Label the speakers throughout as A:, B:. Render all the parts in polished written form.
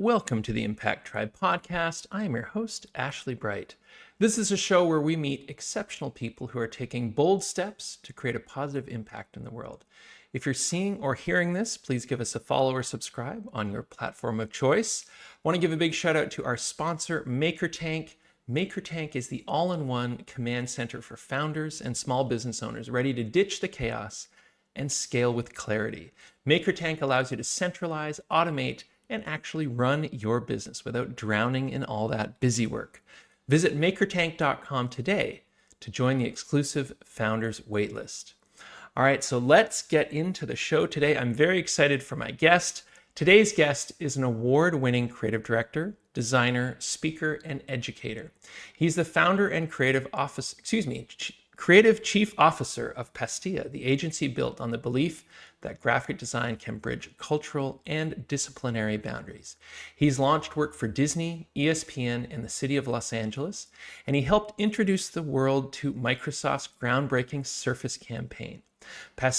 A: welcome to the Impact Tribe podcast. I am your host, Ashley Bright. This is a show where we meet exceptional people who are taking bold steps to create a positive impact in the world. If you're seeing or hearing this, please give us a follow or subscribe on your platform of choice. I want to give a big shout out to our sponsor, MakerTank. MakerTank is the all-in-one command center for founders and small business owners ready to ditch the chaos and scale with clarity. MakerTank allows you to centralize, automate, and actually run your business without drowning in all that busy work. Visit makertank.com today to join the exclusive Founders Waitlist. All right, so let's get into the show today. I'm very excited for my guest. Today's guest is an award-winning creative director, designer, speaker, and educator. He's the founder and creative chief officer of Pastilla, the agency built on the belief that graphic design can bridge cultural and disciplinary boundaries. He's launched work for Disney, ESPN, and the city of Los Angeles, and he helped introduce the world to Microsoft's groundbreaking Surface campaign. At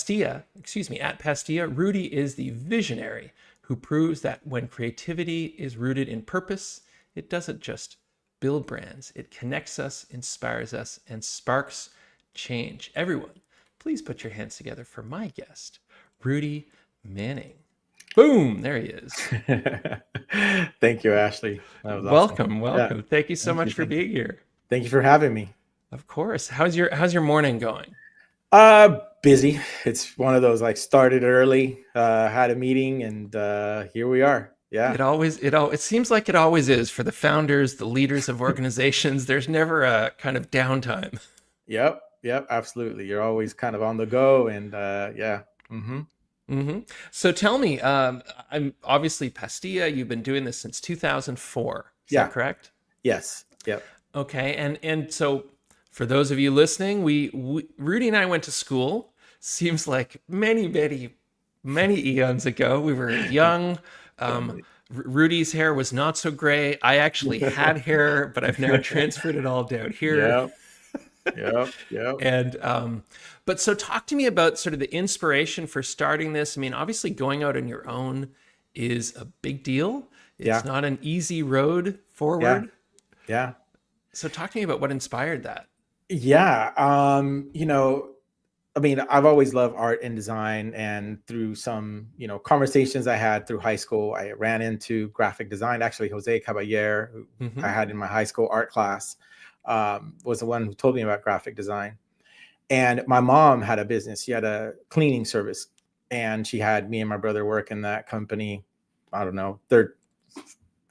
A: Pastilla, Rudy is the visionary who proves that when creativity is rooted in purpose, it doesn't just build brands, it connects us, inspires us, and sparks change. Everyone, please put your hands together for my guest, Rudy Manning. Boom, there he is.
B: Thank you, Ashley. That was
A: welcome.
B: awesome.
A: Yeah. Thank you so much for being here.
B: Thank you for having me.
A: Of course. How's your morning going?
B: Busy. It's one of those, like, started early, had a meeting, and here we are. Yeah.
A: It seems like it always is for the founders, the leaders of organizations. There's never a kind of downtime.
B: Yep, absolutely. You're always kind of on the go, and yeah.
A: So tell me, I'm obviously Pastilla. You've been doing this since 2004. Is that correct?
B: Yes. Yep.
A: Okay, and so for those of you listening, we Rudy and I went to school. Seems like many eons ago. We were young. Rudy's hair was not so gray. I actually had hair, but I've now transferred it all down here.
B: Yep.
A: And but so talk to me about sort of the inspiration for starting this. I mean, obviously going out on your own is a big deal. It's not an easy road forward.
B: Yeah.
A: So talk to me about what inspired that.
B: Yeah. I mean, I've always loved art and design, and through some, conversations I had through high school, I ran into graphic design. Actually, Jose Caballero, who I had in my high school art class, was the one who told me about graphic design. And my mom had a business. She had a cleaning service, and she had me and my brother work in that company. I don't know,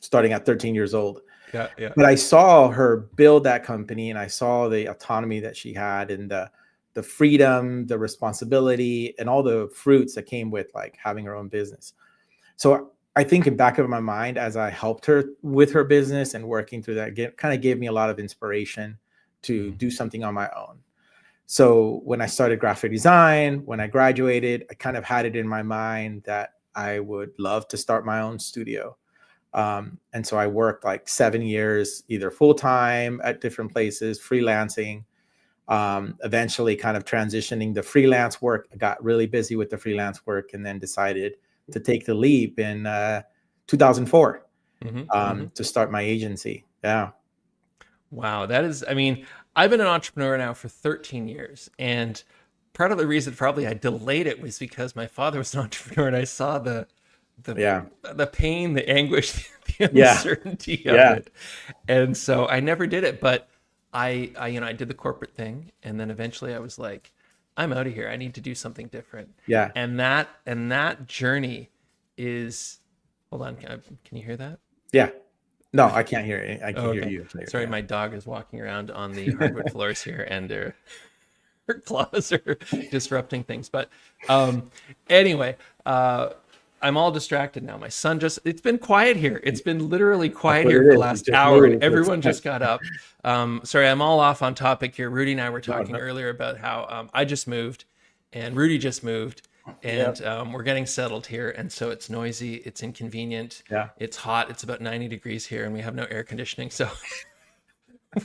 B: starting at 13 years old.
A: Yeah.
B: But I saw her build that company, and I saw the autonomy that she had, and the freedom, the responsibility, and all the fruits that came with, like, having her own business. So I think in back of my mind, as I helped her with her business and working through that, kind of gave me a lot of inspiration to do something on my own. So when I started graphic design, when I graduated, I kind of had it in my mind that I would love to start my own studio. And so I worked like 7 years, either full-time at different places, freelancing, eventually kind of transitioning the freelance work. I got really busy with the freelance work, and then decided to take the leap in 2004 to start my agency. Yeah.
A: Wow. That is, I mean, I've been an entrepreneur now for 13 years. And part of the reason probably I delayed it was because my father was an entrepreneur, and I saw the pain, the anguish, the uncertainty of it. And so I never did it, but I did the corporate thing. And then eventually I was like, I'm out of here. I need to do something different.
B: Yeah.
A: And that journey is, hold on. Can you hear that?
B: Yeah. No, I can't hear it. I can hear you.
A: Sorry, my dog is walking around on the hardwood floors here, and her claws are disrupting things. But anyway, I'm all distracted now. My son it's been quiet here. It's been literally quiet here for the last hour, and everyone just got up. Sorry, I'm all off on topic here. Rudy and I were talking earlier about how I just moved, and Rudy just moved. And we're getting settled here, and so it's noisy, it's inconvenient, it's hot, it's about 90 degrees here, and we have no air conditioning, so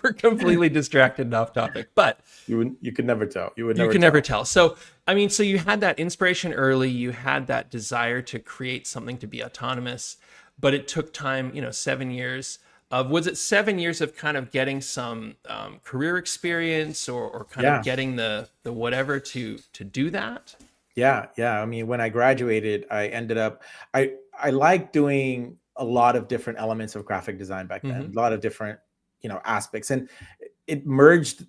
A: we're completely distracted and off topic. But
B: you could never tell. You
A: could never tell. So I mean, so you had that inspiration early, you had that desire to create something to be autonomous, but it took time, 7 years of, was it 7 years of kind of getting some career experience, or kind of
B: Yeah.
A: getting the whatever to do that?
B: Yeah, yeah. I mean, when I graduated, I ended up I like doing a lot of different elements of graphic design back then,
A: Mm-hmm.
B: a lot of different, aspects. And it merged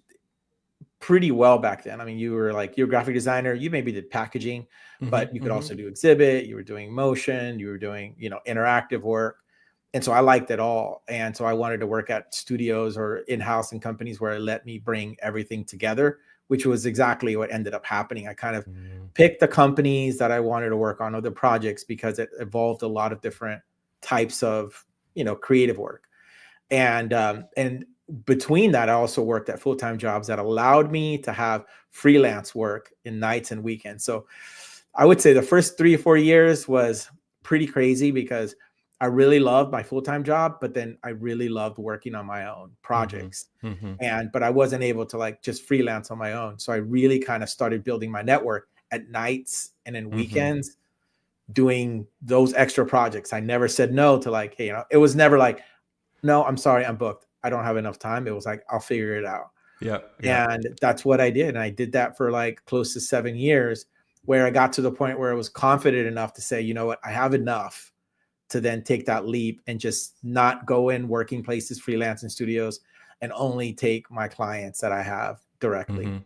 B: pretty well back then. I mean, you're a graphic designer, you maybe did packaging, but you
A: Mm-hmm.
B: could
A: Mm-hmm.
B: also do exhibit, you were doing motion, you were doing, interactive work. And so I liked it all. And so I wanted to work at studios or in-house in companies where it let me bring everything together, which was exactly what ended up happening. I kind of picked the companies that I wanted to work on, or the projects, because it involved a lot of different types of, creative work. And between that, I also worked at full-time jobs that allowed me to have freelance work in nights and weekends. So I would say the first 3 or 4 years was pretty crazy, because I really loved my full-time job, but then I really loved working on my own
A: Mm-hmm.
B: projects.
A: Mm-hmm.
B: But I wasn't able to like just freelance on my own. So I really kind of started building my network at nights and in
A: Mm-hmm.
B: weekends, doing those extra projects. I never said no to, like, hey, it was never like, no, I'm sorry, I'm booked, I don't have enough time. It was like, I'll figure it out.
A: Yep. Yep.
B: And that's what I did. And I did that for like close to 7 years, where I got to the point where I was confident enough to say, you know what, I have enough to then take that leap and just not go in working places, freelance in studios, and only take my clients that I have directly.
A: Mm-hmm.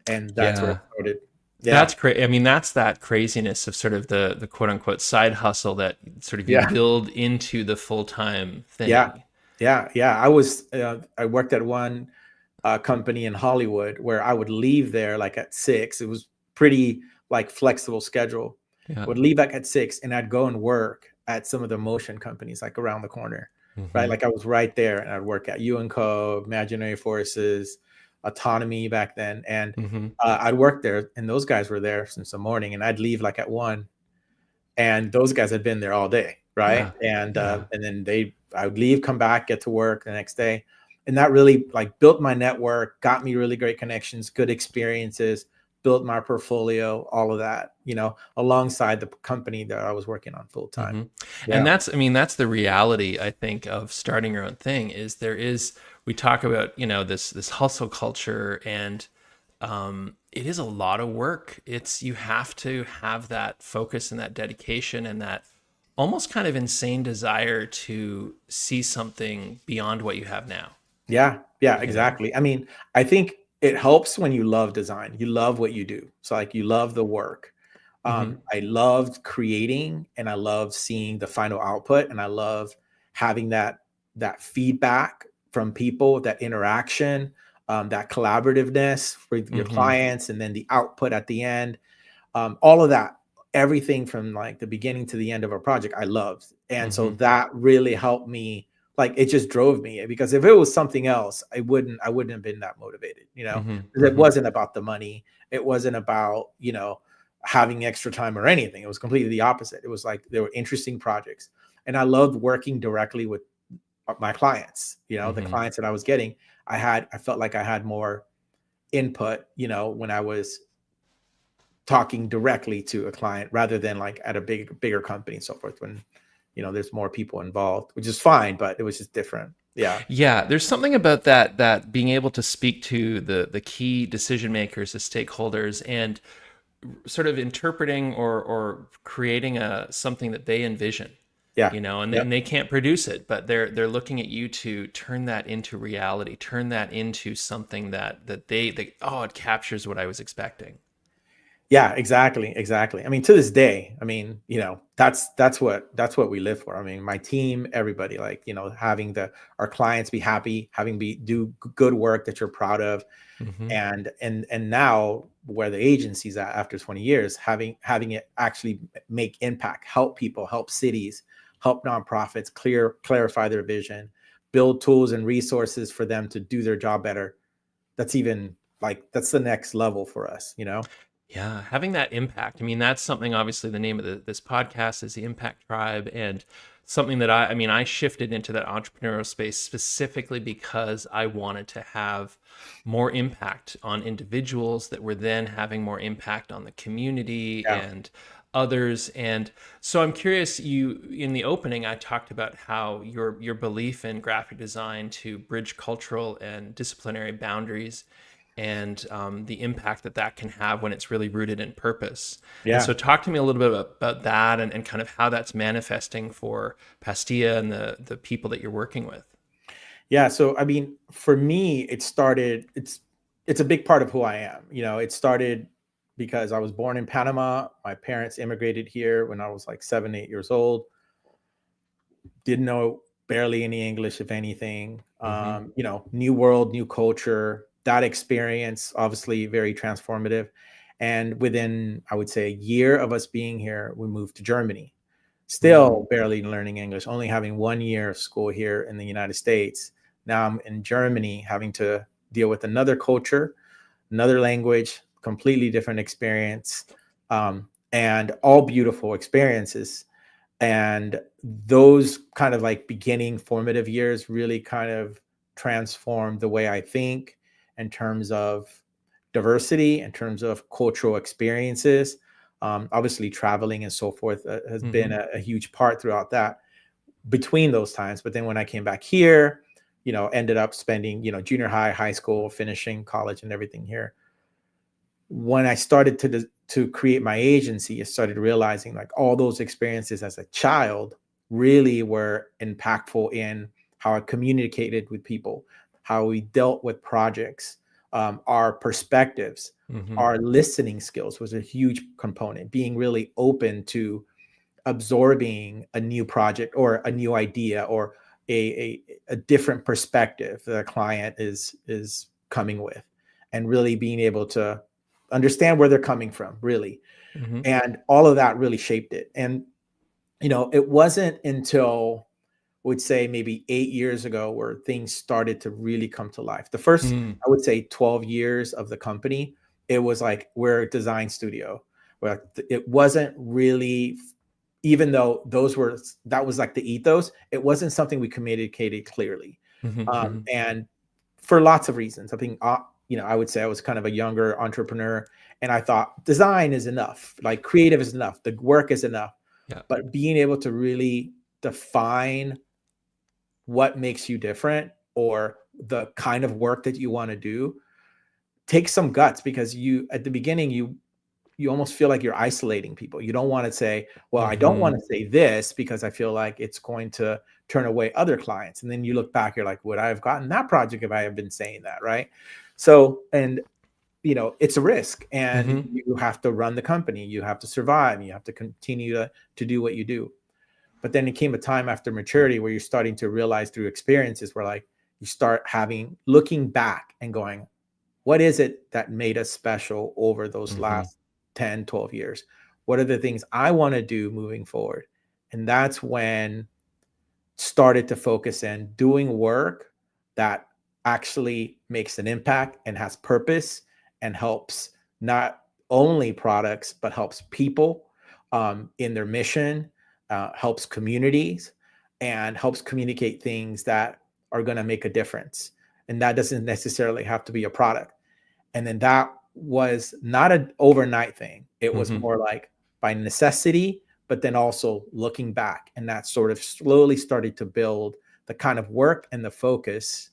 B: And that's where it
A: Yeah.
B: started. Yeah.
A: That's great. I mean, that's that craziness of sort of the quote unquote side hustle that sort of you
B: Yeah.
A: build into the full-time
B: Yeah.
A: thing.
B: Yeah. Yeah. I worked at one company in Hollywood where I would leave there like at 6. It was pretty like flexible schedule.
A: Yeah.
B: I would leave back at 6 and I'd go and work at some of the motion companies like around the corner, right?
A: Mm-hmm.
B: Like I was right there, and I'd work at U & Co, Imaginary Forces, Autonomy back then. And
A: Mm-hmm.
B: I'd work there, and those guys were there since the morning, and I'd leave like at 1, and those guys had been there all day, right?
A: Yeah. Yeah.
B: And then I would leave, come back, get to work the next day. And that really like built my network, got me really great connections, good experiences, built my portfolio, all of that, alongside the company that I was working on full time.
A: Mm-hmm. And
B: Yeah.
A: I mean, that's the reality, I think, of starting your own thing. We talk about, this hustle culture, and it is a lot of work. You have to have that focus and that dedication and that almost kind of insane desire to see something beyond what you have now,
B: Yeah. Yeah,
A: you know?
B: exactly. I mean, I think it helps when you love design. You love what you do. So like you love the work.
A: Mm-hmm.
B: I loved creating, and I love seeing the final output, and I love having that feedback from people, that interaction, that collaborativeness with your
A: Mm-hmm.
B: clients, and then the output at the end. All of that, everything from like the beginning to the end of a project, I loved. And so
A: Mm-hmm.
B: that really helped me. Like it just drove me, because if it was something else, I wouldn't have been that motivated,
A: Mm-hmm.
B: 'cause it
A: Mm-hmm.
B: wasn't about the money. It wasn't about, having extra time or anything. It was completely the opposite. It was like there were interesting projects, and I loved working directly with my clients, the
A: Mm-hmm.
B: clients that I was getting. I felt like I had more input, when I was talking directly to a client, rather than like at a bigger company and so forth, when there's more people involved, which is fine, but it was just different. Yeah.
A: Yeah, there's something about that being able to speak to the key decision makers, the stakeholders, and sort of interpreting or creating something that they envision,
B: Yeah.
A: and
B: Yep.
A: then they can't produce it, but they're looking at you to turn that into reality, turn that into something that oh, it captures what I was expecting.
B: Yeah, exactly, exactly. I mean, to this day, I mean, that's what we live for. I mean, my team, everybody, like, having our clients be happy, having do good work that you're proud of.
A: Mm-hmm.
B: And now where the agency's at after 20 years, having it actually make impact, help people, help cities, help nonprofits clarify their vision, build tools and resources for them to do their job better. That's the next level for us.
A: Yeah, having that impact. I mean, that's something, obviously, the name of this podcast is the Impact Tribe, and something that I mean, I shifted into that entrepreneurial space specifically because I wanted to have more impact on individuals that were then having more impact on the community.
B: Yeah.
A: And others. And so I'm curious, you, in the opening, I talked about how your belief in graphic design to bridge cultural and disciplinary boundaries, and the impact that that can have when it's really rooted in purpose. And
B: Yeah.
A: so talk to me a little bit about that, and kind of how that's manifesting for Pastilla and the people that you're working with.
B: Yeah. So, I mean, for me, it's a big part of who I am. It started because I was born in Panama. My parents immigrated here when I was like 7, 8 years old. Didn't know barely any English, if anything.
A: Mm-hmm.
B: New world, new culture. That experience, obviously, very transformative. And within, I would say, a year of us being here, we moved to Germany.
A: Mm.
B: Still barely learning English, only having 1 year of school here in the United States. Now I'm in Germany, having to deal with another culture, another language, completely different experience, and all beautiful experiences. And those kind of like beginning formative years really kind of transformed the way I think in terms of diversity, in terms of cultural experiences. Obviously, traveling and so forth has been
A: Mm-hmm.
B: a huge part throughout that between those times. But then when I came back here, ended up spending, junior high, high school, finishing college and everything here. When I started to create my agency, I started realizing like all those experiences as a child really were impactful in how I communicated with people, how we dealt with projects, our perspectives,
A: Mm-hmm.
B: our listening skills was a huge component. Being really open to absorbing a new project or a new idea or a different perspective that a client is coming with, and really being able to understand where they're coming from, really.
A: Mm-hmm.
B: And all of that really shaped it. And it wasn't until, I would say, maybe 8 years ago where things started to really come to life. The first,
A: Mm.
B: I would say, 12 years of the company, it was like we're a design studio. Where it wasn't really, even though that was like the ethos, it wasn't something we communicated clearly.
A: Mm-hmm. Mm-hmm.
B: And for lots of reasons. I think, I would say I was kind of a younger entrepreneur, and I thought design is enough, like creative is enough, the work is enough.
A: Yeah.
B: But being able to really define what makes you different, or the kind of work that you want to do, takes some guts, because at the beginning, you almost feel like you're isolating people. You don't want to say, well, I don't
A: Mm-hmm.
B: want to say this because I feel like it's going to turn away other clients. And then you look back, you're like, would I have gotten that project if I had been saying that? Right. So, and it's a risk, and
A: Mm-hmm.
B: you have to run the company. You have to survive. You have to continue to do what you do. But then it came a time after maturity where you're starting to realize through experiences where, like, you start looking back and going, what is it that made us special over those
A: Mm-hmm.
B: last 10, 12 years? What are the things I want to do moving forward? And that's when started to focus in doing work that actually makes an impact and has purpose, and helps not only products, but helps people in their mission, helps communities, and helps communicate things that are going to make a difference. And that doesn't necessarily have to be a product. And then that was not an overnight thing. It was
A: Mm-hmm.
B: more like by necessity, but then also looking back. And that sort of slowly started to build the kind of work and the focus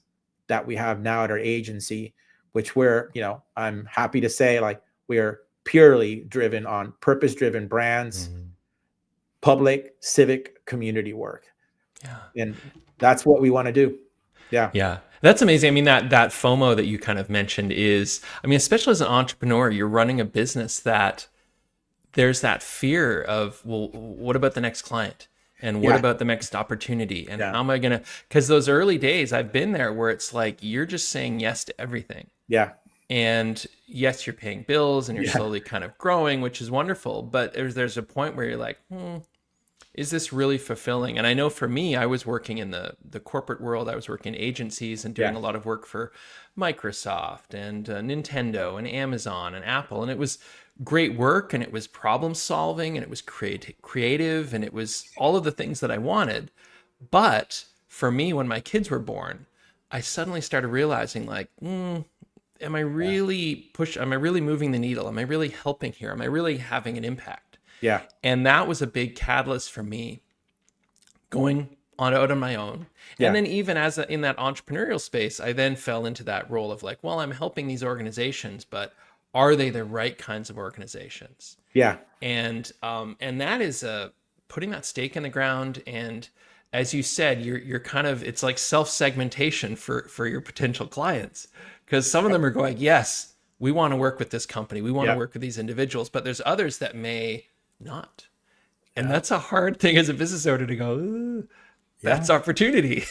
B: that we have now at our agency, which I'm happy to say, like, we're purely driven on purpose driven brands,
A: Mm-hmm.
B: public, civic, community work.
A: Yeah.
B: And that's what we want to do. Yeah.
A: Yeah. That's amazing. I mean, that FOMO that you kind of mentioned is, I mean, especially as an entrepreneur, you're running a business that there's that fear of, well, what about the next client? And what
B: Yeah.
A: about the next opportunity? And
B: Yeah.
A: how am I going to, because those early days I've been there where it's like you're just saying yes to everything.
B: Yeah.
A: And yes, you're paying bills and you're
B: Yeah.
A: slowly kind of growing, which is wonderful. But there's a point where you're like, is this really fulfilling? And I know for me, I was working in the corporate world. I was working in agencies and doing
B: Yeah.
A: a lot of work for Microsoft and Nintendo and Amazon and Apple. And it was great work, and it was problem solving, and it was creative, and it was all of the things that I wanted. But for me, when my kids were born, I suddenly started realizing, like, am I
B: Yeah.
A: really moving the needle? Am I really helping here? Am I really having an impact?
B: Yeah.
A: And that was a big catalyst for me going on out on my own. And
B: Yeah.
A: then even as in that entrepreneurial space, I then fell into that role of like, well, I'm helping these organizations, but are they the right kinds of organizations?
B: Yeah.
A: And that is putting that stake in the ground. And as you said, you're kind of, it's like self-segmentation for your potential clients, because some of them are going, yes, we want to work with this company, we want to
B: Yeah.
A: work with these individuals, but there's others that may not. And
B: Yeah.
A: that's a hard thing as a business owner to go, "Ooh,
B: Yeah.
A: that's opportunity."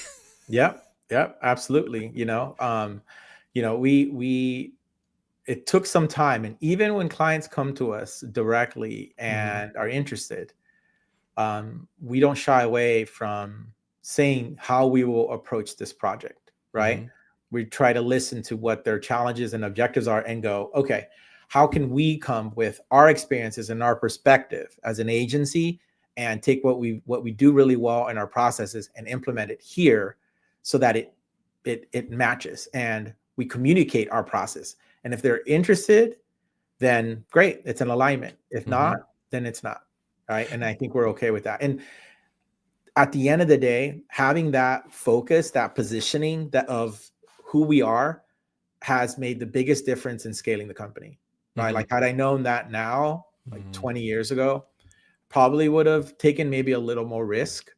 B: Yeah. Yeah. Absolutely. We it took some time, and even when clients come to us directly
A: Hmm.
B: and are interested, we don't shy away from saying how we will approach this project, right?
A: Hmm.
B: We try to listen to what their challenges and objectives are and go, okay, how can we come with our experiences and our perspective as an agency and take what we do really well in our processes and implement it here so that it matches, and we communicate our process. And if they're interested, then great, it's an alignment. If
A: Hmm.
B: not, then it's not. Right. And I think we're okay with that. And at the end of the day, having that focus, that positioning that of who we are has made the biggest difference in scaling the company. Right.
A: Hmm.
B: Like, had I known that now, like
A: Hmm.
B: 20 years ago, probably would have taken maybe a little more risk,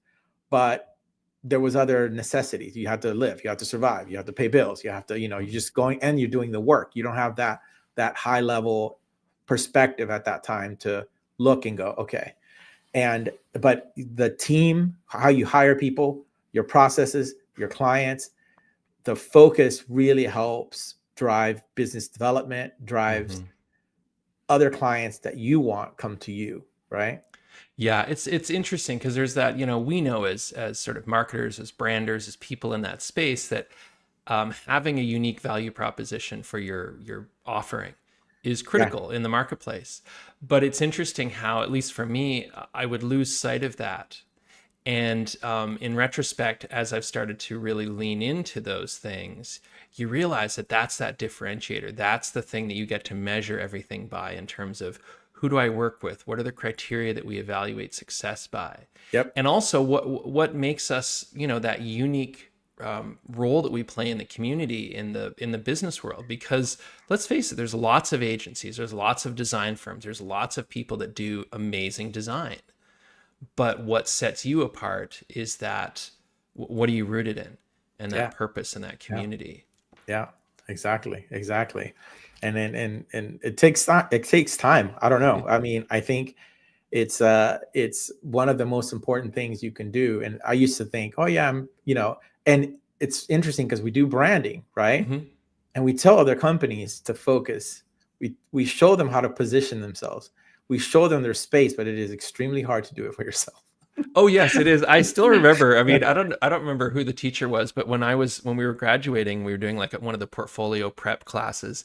B: but there was other necessities. You have to live, you have to survive, you have to pay bills, you have to, you're just going and you're doing the work. You don't have that high level perspective at that time to look and go, okay. And but the team, how you hire people, your processes, your clients, the focus really helps drive business development, drives
A: Hmm.
B: other clients that you want come to you, right?
A: Yeah, it's interesting because there's that, we know as sort of marketers, as branders, as people in that space, that having a unique value proposition for your offering is
B: Yeah.
A: critical in the marketplace. But it's interesting how, at least for me, I would lose sight of that. And in retrospect, as I've started to really lean into those things, you realize that that's that differentiator. That's the thing that you get to measure everything by, in terms of who do I work with? What are the criteria that we evaluate success by?
B: Yep.
A: And also what makes us, that unique role that we play in the community, in the business world. Because let's face it, there's lots of agencies, there's lots of design firms, there's lots of people that do amazing design. But what sets you apart is that, what are you rooted in, and that
B: Yeah.
A: purpose and that
B: Yeah.
A: community.
B: Yeah. Exactly. Exactly. And then and it takes time. It takes time. I don't know. I mean, I think it's one of the most important things you can do. And I used to think, oh yeah, and it's interesting because we do branding, right?
A: Mm-hmm.
B: And we tell other companies to focus. We show them how to position themselves. We show them their space, but it is extremely hard to do it for yourself.
A: Oh yes, it is. I still remember. I mean, I don't remember who the teacher was, but when we were graduating, we were doing like one of the portfolio prep classes,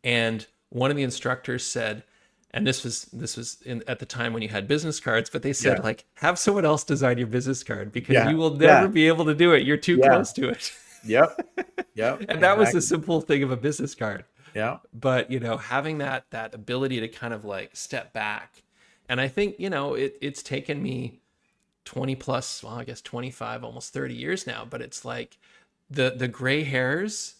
A: and one of the instructors said, and this was at the time when you had business cards, but they said,
B: Yeah.
A: like, have someone else design your business card, because
B: Yeah.
A: you will
B: Yeah.
A: never be able to do it. You're too
B: Yeah.
A: close to it.
B: Yep. Yep.
A: And that was the
B: Exactly.
A: simple thing of a business card.
B: Yeah.
A: But having that ability to kind of like step back. And I think it's taken me 20 plus, well, I guess 25, almost 30 years now, but it's like the gray hairs,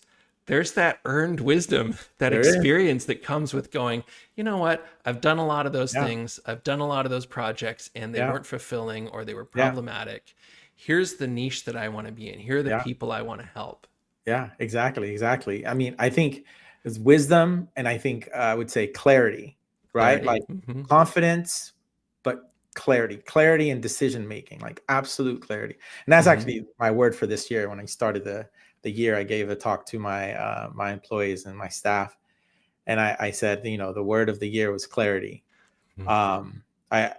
A: there's that earned wisdom, that
B: There is.
A: experience that comes with going, you know what, I've done a lot of those
B: Yeah.
A: things, I've done a lot of those projects, and they
B: Yeah.
A: weren't fulfilling, or they were
B: Yeah.
A: problematic. Here's the niche that I want to be in, here are the
B: Yeah.
A: people I want to help.
B: Yeah. Exactly. Exactly. I mean, I think it's wisdom, and I think I would say clarity, right?
A: Clarity.
B: Like
A: Hmm.
B: confidence, but clarity and decision making, like absolute clarity. And that's
A: Hmm.
B: actually my word for this year. When I started the year, I gave a talk to my employees and my staff, and I said, the word of the year was clarity. I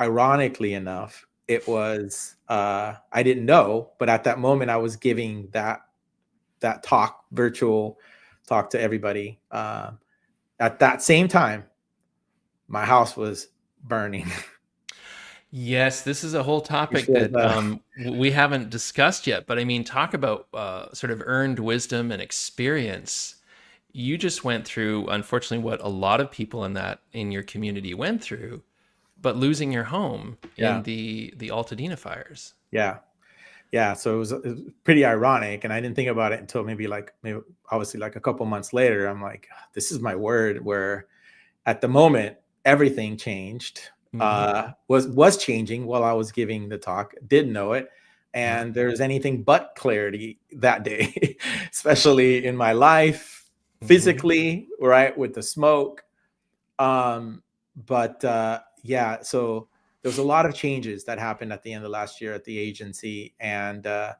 B: Ironically enough, it was I didn't know, but at that moment I was giving that virtual talk to everybody. At that same time, my house was burning.
A: Yes, this is a whole
B: Which
A: topic
B: was
A: that we haven't discussed yet. But I mean, talk about sort of earned wisdom and experience. You just went through, unfortunately, what a lot of people in your community went through. but losing your home in
B: Yeah.
A: the Altadena fires.
B: Yeah. Yeah. So it was pretty ironic. And I didn't think about it until maybe obviously like a couple months later. I'm like, this is my word, where at the moment, everything changed, was changing while I was giving the talk, didn't know it. And there's anything but clarity that day, especially in my life, physically, right, with the smoke. But yeah, so there was a lot of changes that happened at the end of last year at the agency. And, I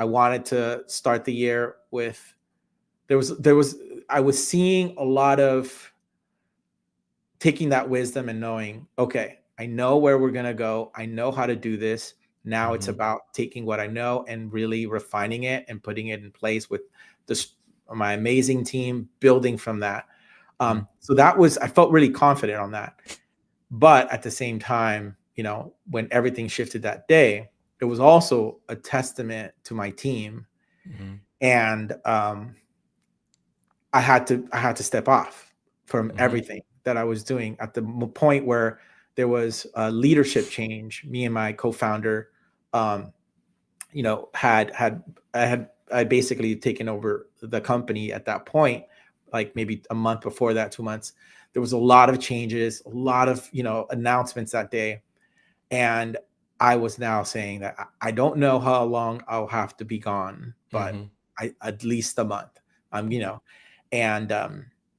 B: wanted to start the year with, I was seeing a lot of taking that wisdom and knowing, okay, I know where we're going to go. I know how to do this. Now it's about taking what I know and really refining it and putting it in place with this, my amazing team, building from that. So I felt really confident on that. But at the same time, when everything shifted that day, it was also a testament to my team. And I had to step off from everything that I was doing at the point where there was a leadership change. Me and my co-founder, I basically taken over the company at that point, like maybe a month before that, 2 months. There was a lot of changes, a lot of, announcements that day. And I was now saying that I don't know how long I'll have to be gone, but at least a month. And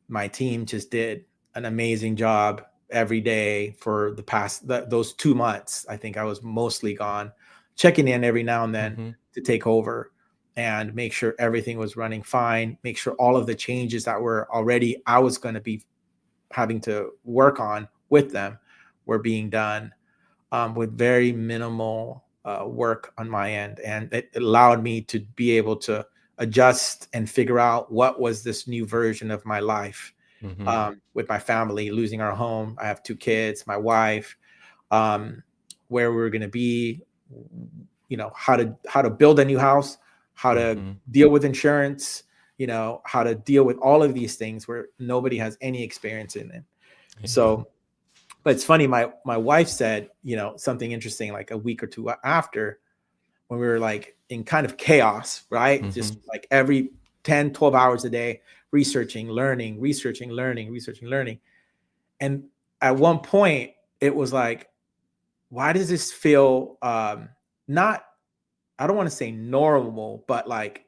B: my team just did an amazing job every day for the past those 2 months. I think I was mostly gone, checking in every now and then to take over and make sure everything was running fine, make sure all of the changes that were already I was going to be having to work on with them were being done with very minimal work on my end. And it allowed me to be able to adjust and figure out what was this new version of my life with my family, losing our home. I have 2 kids, my wife, where we were going to be, how to build a new house, how to deal with insurance, how to deal with all of these things where nobody has any experience in it. So, but it's funny, my wife said, something interesting like a week or two after, when we were like in kind of chaos, right? Just like every 10, 12 hours a day, researching, learning. And at one point it was like, why does this feel not, I don't want to say normal, but like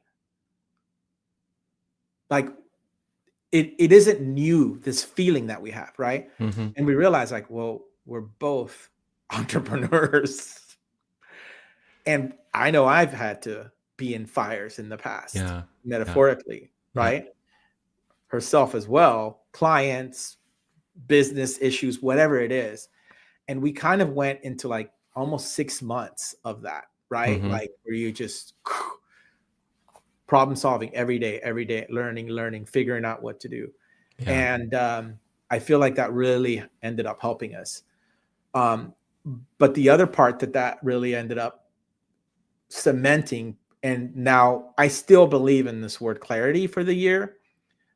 B: it isn't new, this feeling that we have, right? And we realize like, well, we're both entrepreneurs. And I know I've had to be in fires in the past, metaphorically, right? Herself as well, clients, business issues, whatever it is. And we kind of went into like almost 6 months of that, right? Like where you just problem solving every day, learning, figuring out what to do. And I feel like that really ended up helping us. But the other part that really ended up cementing, and now I still believe in this word clarity for the year,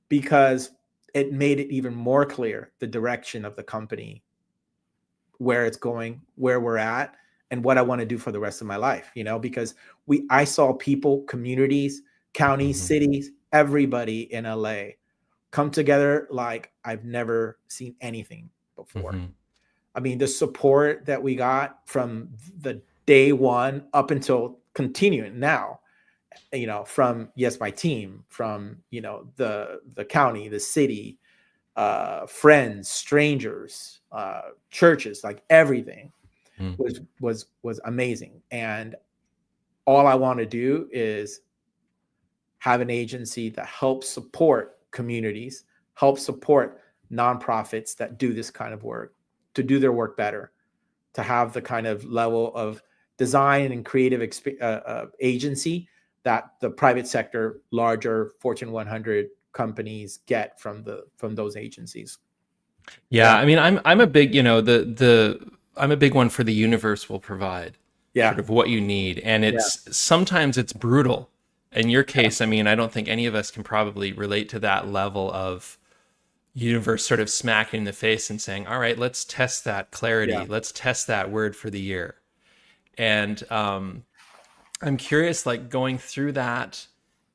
B: because it made it even more clear the direction of the company, where it's going, where we're at, and what I want to do for the rest of my life, because I saw people, communities, counties, cities, everybody in LA come together like I've never seen anything before. I mean, the support that we got from the day one up until continuing now, from my team, from the county, the city, friends, strangers, churches, like everything was amazing. And all I want to do is have an agency that helps support communities, helps support nonprofits that do this kind of work, to do their work better, to have the kind of level of design and creative agency that the private sector, larger Fortune 100 companies get from those agencies.
A: I mean, I'm a big, I'm a big one for the universe will provide sort of what you need. And sometimes it's brutal. In your case, I mean, I don't think any of us can probably relate to that level of, universe sort of smacking in the face and saying, all right, let's test that
B: Yeah.
A: clarity. Let's test that word for the year. And I'm curious, like going through that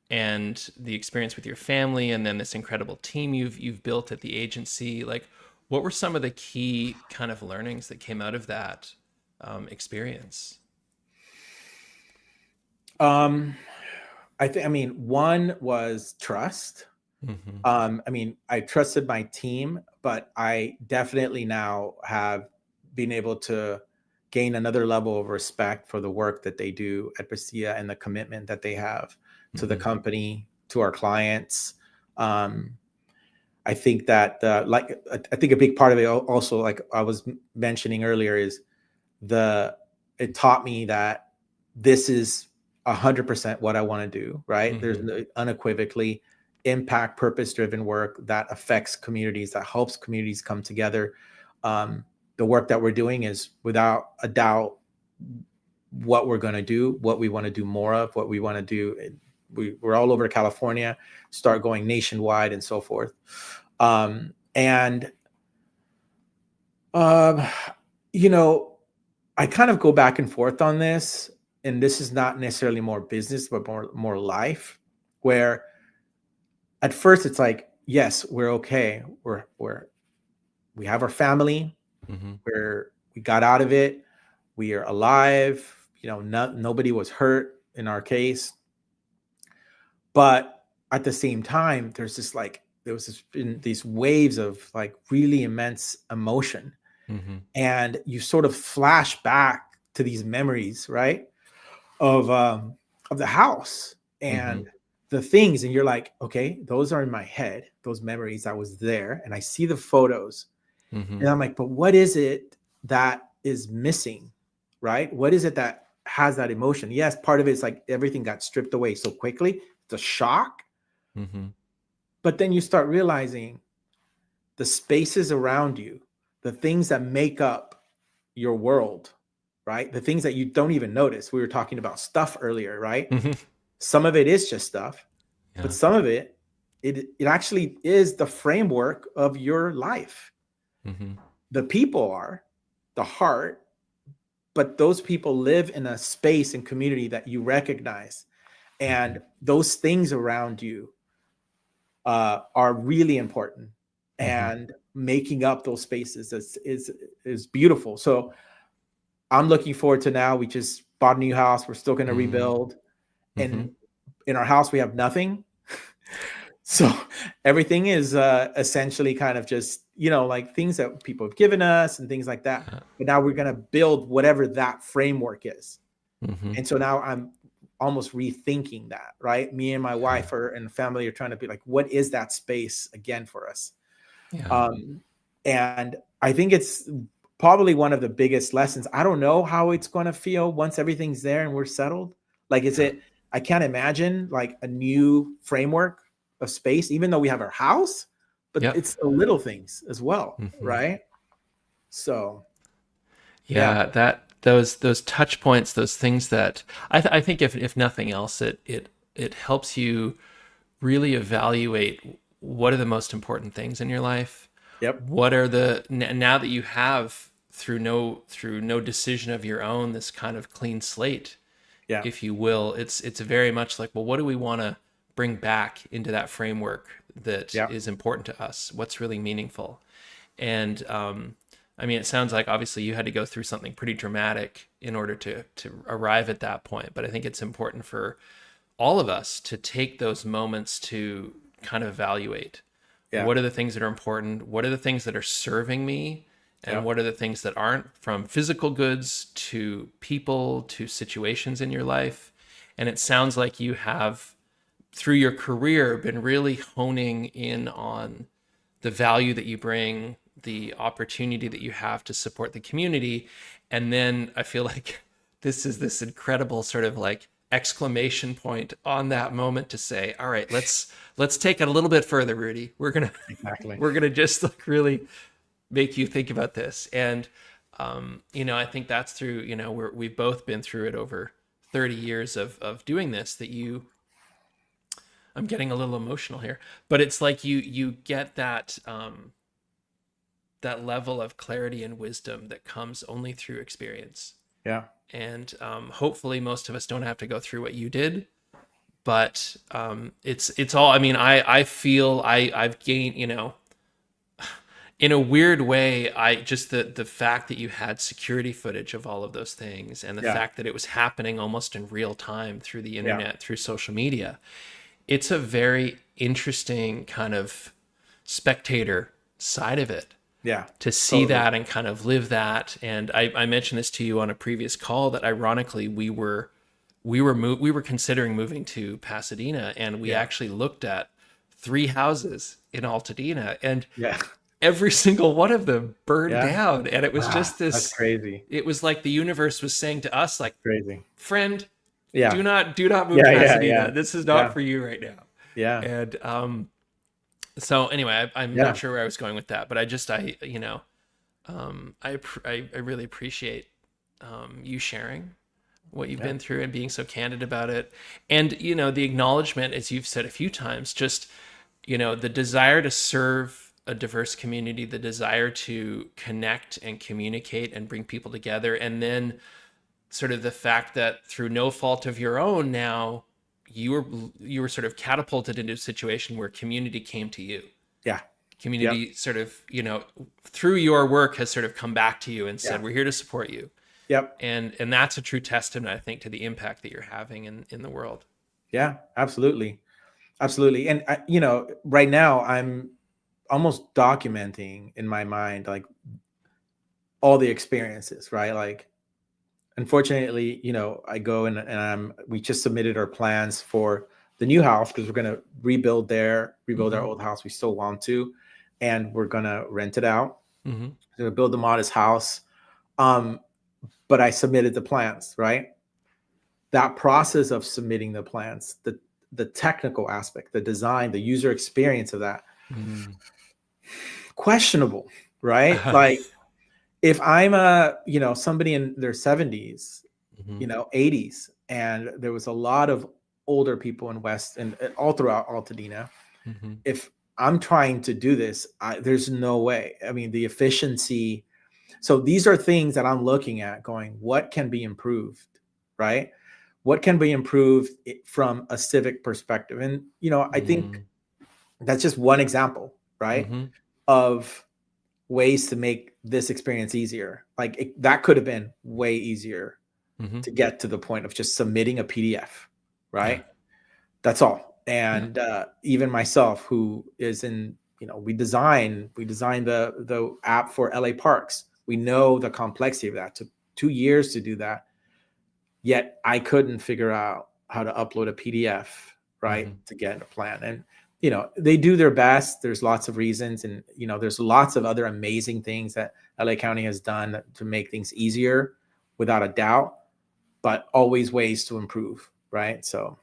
A: and the experience with your family and then this incredible team you've built at the agency, like what were some of the key kind of learnings that came out of that experience?
B: Um, I mean, one was trust.
A: Mm-hmm.
B: I mean, I trusted my team, but I definitely now have been able to gain another level of respect for the work that they do at Pastilla and the commitment that they have to the
A: Mm-hmm.
B: company, to our clients. Um, I think that, I think a big part of it also, like I was mentioning earlier, is it taught me that this is 100% what I want to do, right? There's
A: Mm-hmm.
B: unequivocally impact purpose driven work that affects communities, that helps communities come together. The work that we're doing is without a doubt what we're going to do, what we want to do more of, what we want to do. We're all over California, start going nationwide and so forth. And um, you know, I kind of go back and forth on this, and this is not necessarily more business, but more life. Where at first it's like, yes, we're okay. We have our family.
A: Mm-hmm.
B: We got out of it. We are alive. Nobody was hurt in our case. But at the same time, there was been these waves of like really immense emotion,
A: Mm-hmm.
B: and you sort of flash back to these memories, right? Of the house
A: Mm-hmm.
B: and the things, and you're like, okay, those are in my head, those memories. I was there and I see the photos,
A: Mm-hmm.
B: and I'm like, but what is it that is missing, right? What is it that has that emotion? Yes, part of it is like everything got stripped away so quickly. It's a shock.
A: Mm-hmm.
B: But then you start realizing the spaces around you, the things that make up your world, right? The things that you don't even notice. We were talking about stuff earlier, right?
A: Mm-hmm.
B: Some of it is just stuff, but
A: Yeah.
B: some of it actually is the framework of your life.
A: Mm-hmm.
B: The people are the heart, but those people live in a space and community that you recognize.
A: Mm-hmm.
B: And those things around you are really important.
A: Mm-hmm.
B: And making up those spaces is beautiful. So I'm looking forward to now. We just bought a new house. We're still going to rebuild.
A: Mm-hmm.
B: And in our house, we have nothing. So everything is essentially kind of just, like things that people have given us and things like that.
A: Yeah.
B: But now we're going to build whatever that framework is.
A: Mm-hmm.
B: And so now I'm almost rethinking that, right? Me and my
A: Yeah.
B: wife and family are trying to be like, what is that space again for us?
A: Yeah.
B: Um, and I think it's probably one of the biggest lessons. I don't know how it's going to feel once everything's there and we're settled. Like,
A: Yeah.
B: I can't imagine like a new framework of space, even though we have our house, but
A: Yep.
B: it's the little things as well,
A: Mm-hmm.
B: right? So, yeah,
A: Yeah, that those touch points, those things that I think if nothing else, it helps you really evaluate what are the most important things in your life.
B: yep,
A: What are the now that you have through no decision of your own this kind of clean slate,
B: yeah,
A: if you will. It's very much like, well, what do we want to bring back into that framework that
B: yeah,
A: is important to us? What's really meaningful? And I mean, it sounds like obviously you had to go through something pretty dramatic in order to arrive at that point. But I think it's important for all of us to take those moments to kind of evaluate
B: yeah,
A: what are the things that are important, what are the things that are serving me, and
B: yeah,
A: what are the things that aren't, from physical goods to people to situations in your life. And it sounds like you have, through your career, been really honing in on the value that you bring, the opportunity that you have to support the community. And then I feel like this is this incredible sort of like exclamation point on that moment to say, all right, let's take it a little bit further, Rudy. We're gonna
B: exactly.
A: we're gonna just like really make you think about this. And I think that's through, we've both been through it over 30 years of doing this, that you I'm getting a little emotional here, but it's like you get that that level of clarity and wisdom that comes only through experience.
B: Yeah.
A: And hopefully most of us don't have to go through what you did, but it's all, I mean, I feel I've gained, you know, in a weird way, I just the fact that you had security footage of all of those things, and the
B: Yeah.
A: fact that it was happening almost in real time through the
B: Yeah.
A: internet, through social media, it's a very interesting kind of spectator side of it,
B: Yeah.
A: to see
B: Totally.
A: that and kind of live that. And I mentioned this to you on a previous call that ironically we were considering moving to Pasadena, and we
B: Yeah.
A: actually looked at 3 houses in Altadena, and
B: Yeah.
A: every single one of them burned
B: Yeah.
A: down. And it was
B: Wow.
A: just
B: That's
A: this,
B: crazy.
A: it was like the universe was saying to us, like,
B: Crazy.
A: friend,
B: Yeah.
A: do not move to
B: Yeah. Yeah.
A: Pasadena.
B: Yeah.
A: This is
B: Yeah.
A: not for you right now.
B: Yeah.
A: And so anyway, I'm
B: Yeah.
A: not sure where I was going with that, but I you know, I really appreciate you sharing what you've
B: Yeah.
A: been through and being so candid about it. And, you know, the acknowledgement, as you've said a few times, just, you know, the desire to serve a diverse community, the desire to connect and communicate and bring people together. And then sort of the fact that through no fault of your own, now you were sort of catapulted into a situation where community came to you.
B: Yeah. Yep.
A: Community sort of, you know, through your work has sort of come back to you and said,
B: Yeah.
A: we're here to support you.
B: Yep.
A: And that's a true testament, I think, to the impact that you're having in the world.
B: Yeah. Absolutely. Absolutely. And you know, right now I'm almost documenting in my mind like all the experiences, right? Like, unfortunately, you know, I go and we just submitted our plans for the new house because we're going to rebuild our
A: Mm-hmm.
B: old house. We still want to, and we're going to rent it out.
A: Mm-hmm.
B: We're going to build a modest house. But I submitted the plans, right? That process of submitting the plans, the technical aspect, the design, the user experience of that,
A: Mm-hmm.
B: questionable, right? Like, if I'm you know, somebody in their 70s,
A: Mm-hmm.
B: you know, 80s, and there was a lot of older people in West and all throughout Altadena,
A: Mm-hmm.
B: if I'm trying to do this, there's no way. I mean, the efficiency. So these are things that I'm looking at going, what can be improved, right? What can be improved from a civic perspective? And, you know, I think that's just one example, right?
A: Mm-hmm.
B: Of ways to make this experience easier. Like that could have been way easier
A: Mm-hmm.
B: to get to the point of just submitting a PDF, right?
A: Yeah.
B: That's all. And even myself, who is in, you know, we designed the app for LA parks. We know the complexity of that. It took 2 years to do that. Yet I couldn't figure out how to upload a PDF, right,
A: Mm-hmm.
B: to get a plan. And you know, they do their best. There's lots of reasons, and you know, there's lots of other amazing things that LA County has done to make things easier, without a doubt. But always ways to improve, right? So,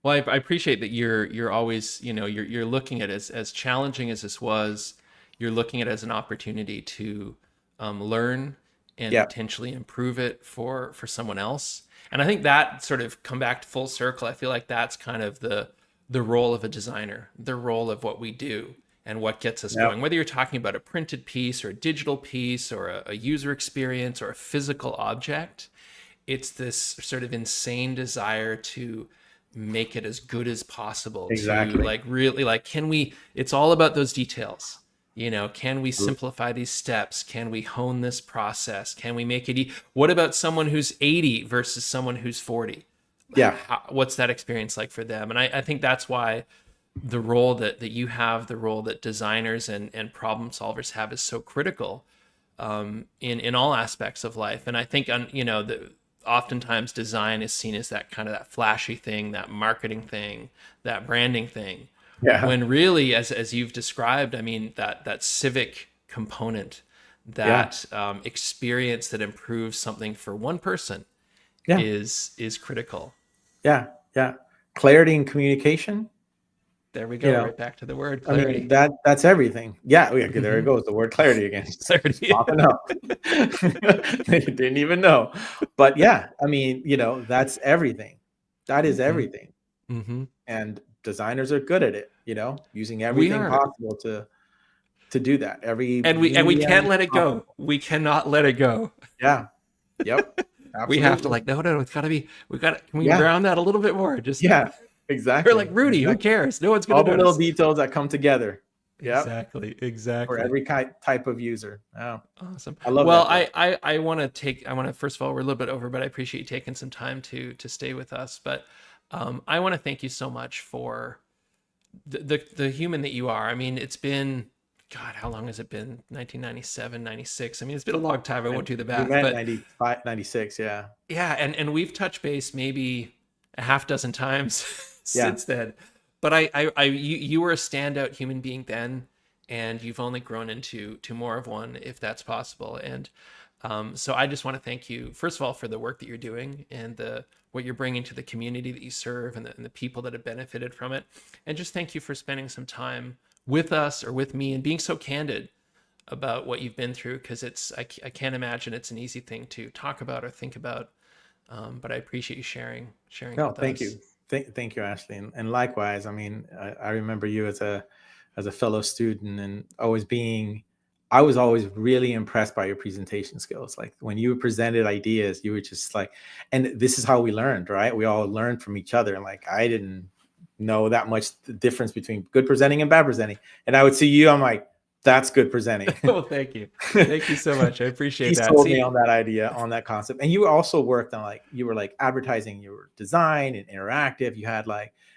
A: Well, I appreciate that you're always, you know, you're looking at it as challenging as this was, you're looking at it as an opportunity to learn and
B: yeah,
A: potentially improve it for someone else. And I think that sort of come back to full circle. I feel like that's kind of the role of a designer, the role of what we do and what gets us
B: yeah,
A: going. Whether you're talking about a printed piece or a digital piece or a user experience or a physical object, it's this sort of insane desire to make it as good as possible, to
B: exactly.
A: like really, like, can we, it's all about those details, you know, can we simplify these steps, can we hone this process, can we make it what about someone who's 80 versus someone who's 40?
B: Yeah,
A: What's that experience like for them? And I think that's why the role that you have, the role that designers and problem solvers have, is so critical in all aspects of life. And I think you know, oftentimes design is seen as that kind of that flashy thing, that marketing thing, that branding thing,
B: yeah,
A: when really, as you've described, I mean, that civic component,
B: yeah,
A: that experience that improves something for one person
B: yeah,
A: is critical.
B: yeah, yeah. Clarity and communication.
A: There we
B: You
A: go,
B: know,
A: right back to the word
B: I mean,
A: clarity.
B: that's everything. Yeah, yeah, there it
A: Mm-hmm.
B: goes. The word clarity again. It's
A: Clarity.
B: popping up. They didn't even know. But yeah, I mean, you know, that's everything. That is
A: Mm-hmm.
B: everything.
A: Mm-hmm.
B: And designers are good at it, using
A: We
B: everything
A: are.
B: possible to do that. Every
A: And we can't
B: medium
A: let it go.
B: possible.
A: We cannot let it go.
B: Yeah. Yep.
A: We have to
B: Absolutely.
A: like, no, it's gotta be, can we
B: Yeah.
A: round that a little bit more? Just,
B: Yeah.
A: we're like,
B: Exactly.
A: Rudy, who
B: Exactly.
A: cares? No one's gonna
B: All the little
A: notice.
B: details that come together. Yep.
A: Exactly.
B: For
A: Exactly.
B: every type of user. Oh,
A: Awesome.
B: I love
A: Well,
B: that though.
A: I want to first of all, we're a little bit over, but I appreciate you taking some time to stay with us. But I want to thank you so much for the human that you are. I mean, it's been, God, how long has it been? 1997, 96. I mean, it's been a long time. I won't do the
B: We
A: math,
B: met
A: but
B: 95, 96. Yeah.
A: yeah, and we've touched base maybe a half dozen times
B: Yeah.
A: since then. But you were a standout human being then, and you've only grown into more of one, if that's possible. And so I just want to thank you, first of all, for the work that you're doing and the what you're bringing to the community that you serve, and the people that have benefited from it. And just thank you for spending some time with us or with me and being so candid about what you've been through, because I can't imagine it's an easy thing to talk about or think about. But I appreciate you sharing it
B: No,
A: with
B: thank
A: us.
B: you. Thank you, Ashley. And likewise, I mean, I remember you as a fellow student and I was always really impressed by your presentation skills. Like when you presented ideas, you were just like, and this is how we learned, right? We all learned from each other. And like, I didn't know that much the difference between good presenting and bad presenting. And I would see you, I'm like, that's good presenting.
A: Well, thank you. Thank you so much. I appreciate
B: He
A: that.
B: sold me
A: See,
B: on that idea, on that concept. And you also worked on you were like advertising, you were design and interactive. You had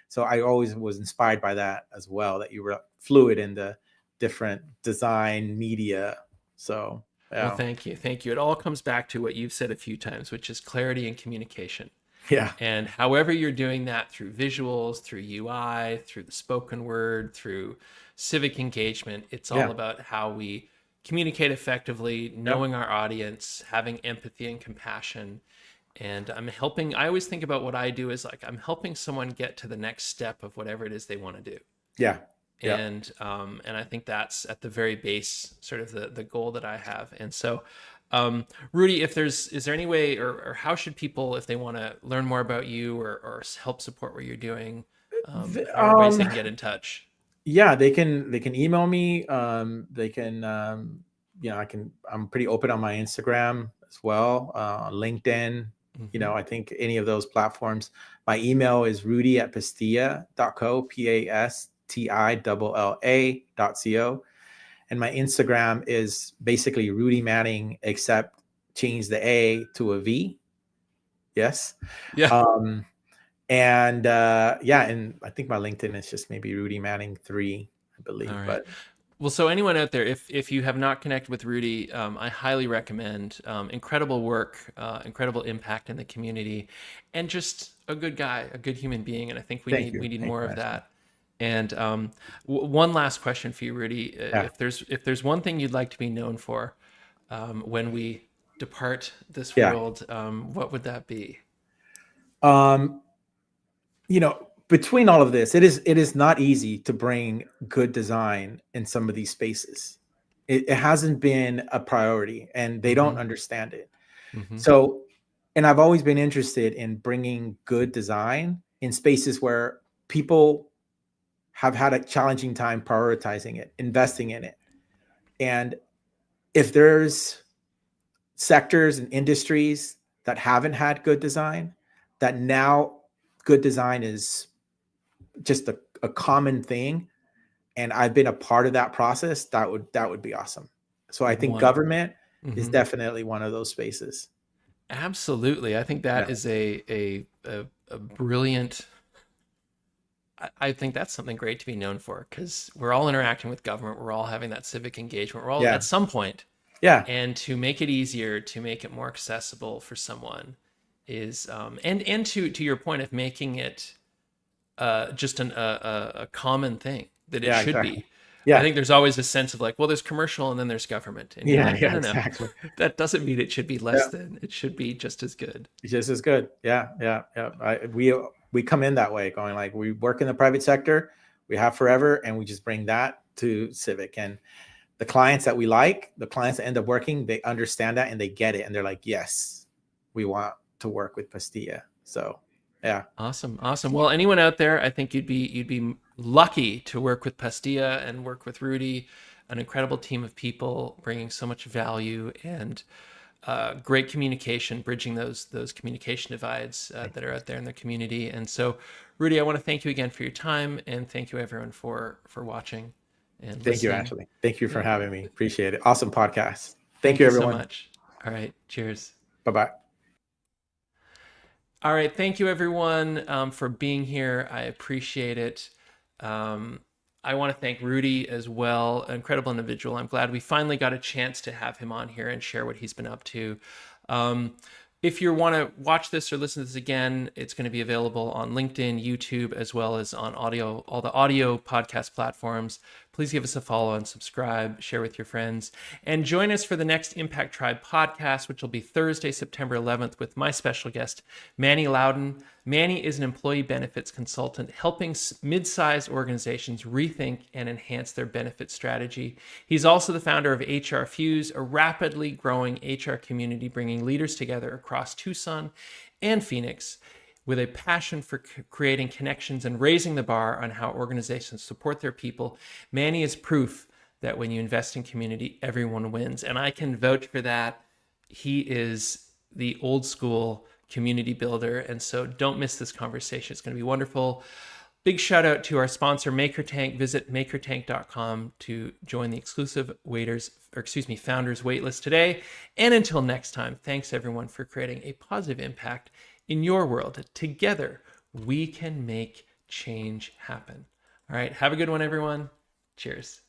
B: so I always was inspired by that as well, that you were fluid in the different design media. So,
A: well,
B: yeah.
A: thank you. Thank you. It all comes back to what you've said a few times, which is clarity and communication.
B: Yeah.
A: And however you're doing that, through visuals, through UI, through the spoken word, through civic engagement, it's all
B: Yeah.
A: about how we communicate effectively,
B: Yep.
A: knowing our audience, having empathy and compassion. And I always think about what I do is like, I'm helping someone get to the next step of whatever it is they want to do.
B: Yeah. Yeah.
A: And I think that's at the very base, sort of the goal that I have. And so, Rudy, is there any way, or how should people, if they want to learn more about you or help support what you're doing,
B: The-
A: how are ways they can get in touch?
B: yeah, they can email me. They can, I'm pretty open on my Instagram as well, LinkedIn,
A: Mm-hmm.
B: I think any of those platforms. My email is rudy@pastilla.co, PASTILLA.co. And my Instagram is basically Rudy Manning, except change the A to a V. Yes.
A: Yeah.
B: Um, and yeah, and I think my LinkedIn is just maybe Rudy Manning 3, I
A: All
B: believe.
A: right.
B: But
A: Well, so anyone out there, if you have not connected with Rudy, I highly recommend. Incredible work, incredible impact in the community, and just a good guy, a good human being. And I think
B: thank
A: we
B: you.
A: need
B: Thank
A: more
B: you,
A: of
B: Ashley.
A: that. And one last question for you, Rudy.
B: Yeah.
A: If there's one thing you'd like to be known for, when we depart this
B: Yeah.
A: world, what would that be?
B: Um, between all of this, it is not easy to bring good design in some of these spaces. It hasn't been a priority, and they don't
A: Mm-hmm.
B: understand it.
A: Mm-hmm.
B: So, and I've always been interested in bringing good design in spaces where people have had a challenging time prioritizing it, investing in it. And if there's sectors and industries that haven't had good design, that now good design is just a common thing, and I've been a part of that process, that would be awesome. So I think
A: Wonderful.
B: government is
A: Mm-hmm.
B: definitely one of those spaces.
A: Absolutely. I think that
B: Yeah.
A: is a brilliant. I think that's something great to be known for, because we're all interacting with government. We're all having that civic engagement. We're all
B: Yeah.
A: at some point,
B: Yeah.
A: and to make it easier, to make it more accessible for someone is, and to your point of making it just a common thing that it
B: Yeah.
A: should
B: Exactly.
A: be. I
B: Yeah.
A: think there's always a sense of like, well, there's commercial and then there's government, and you're
B: Yeah.
A: like, no,
B: Yeah.
A: no, no,
B: Exactly.
A: that doesn't mean it should be less
B: Yeah.
A: than. It should be just as good.
B: It's just as good. Yeah. Yeah. Yeah. We come in that way, going like, we work in the private sector, we have forever, and we just bring that to civic. And the clients that we like, the clients that end up working, they understand that and they get it, and they're like, yes, we want to work with Pastilla. So Yeah.
A: Awesome. Awesome. Well, anyone out there, I think you'd be lucky to work with Pastilla and work with Rudy, an incredible team of people bringing so much value and great communication, bridging those communication divides that are out there in the community. And so, Rudy, I want to thank you again for your time, and thank you everyone for watching and
B: Thank you,
A: listening.
B: Ashley. Thank you for
A: Yeah.
B: having me. Appreciate it. Awesome podcast. Thank
A: Thank
B: you,
A: you so
B: everyone.
A: much. All right. Cheers.
B: Bye-bye.
A: All right. Thank you, everyone, for being here. I appreciate it. I want to thank Rudy as well, an incredible individual. I'm glad we finally got a chance to have him on here and share what he's been up to. If you want to watch this or listen to this again, it's going to be available on LinkedIn, YouTube, as well as on audio, all the audio podcast platforms. Please give us a follow and subscribe, share with your friends, and join us for the next Impact Tribe podcast, which will be Thursday, September 11th, with my special guest, Manny Loudon. Manny is an employee benefits consultant helping mid-sized organizations rethink and enhance their benefit strategy. He's also the founder of HR Fuse, a rapidly growing HR community bringing leaders together across Tucson and Phoenix with a passion for creating connections and raising the bar on how organizations support their people. Manny is proof that when you invest in community, everyone wins. And I can vouch for that. He is the old school community builder. And so don't miss this conversation. It's going to be wonderful. Big shout out to our sponsor, MakerTank. Visit makertank.com to join the exclusive founders waitlist today. And until next time, thanks everyone for creating a positive impact in your world. Together, we can make change happen. All right. Have a good one, everyone. Cheers.